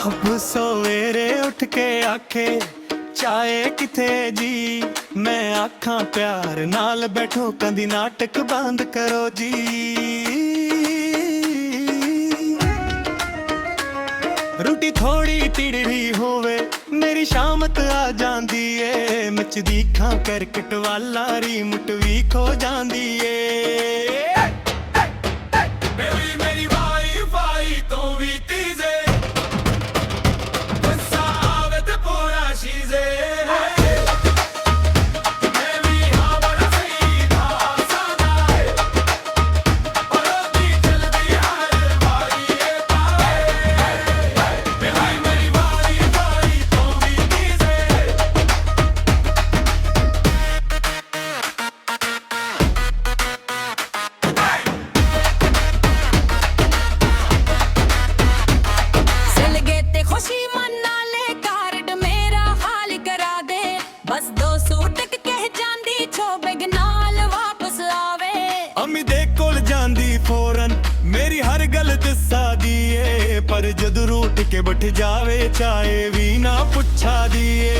अब सवेरे उठ के आखे चाहे किथे जी, मैं आखां प्यार नाल बैठो कंदी नाटक बंद करो जी। रोटी थोड़ी तिड़वी होवे मेरी शामत आ जांदी ए, मचदी खां करकट वाला रीमोट भी खो जांदी ए। बस दो सूट कह जांदी छोबेग नाल वापस आवे। अम्मी दे कोल जांदी फौरन मेरी हर गल दसा दिए, पर जद रूट के बैठ जावे चाहे भी ना पुछा दिए।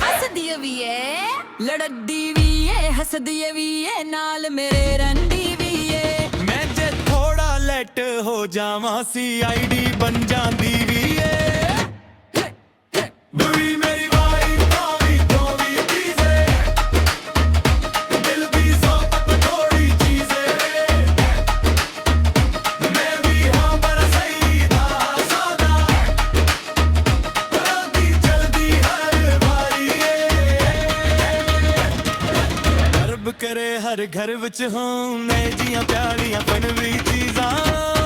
हसदी भी है लड़दी भी है, हसदी भी है नाल मेरे रंदी भी है। मैं जे थोड़ा लेट हो जावा CID बन जांदी भी है। करे हर घर विच हों मैं जियां प्यारियां पनवी चीज़ां।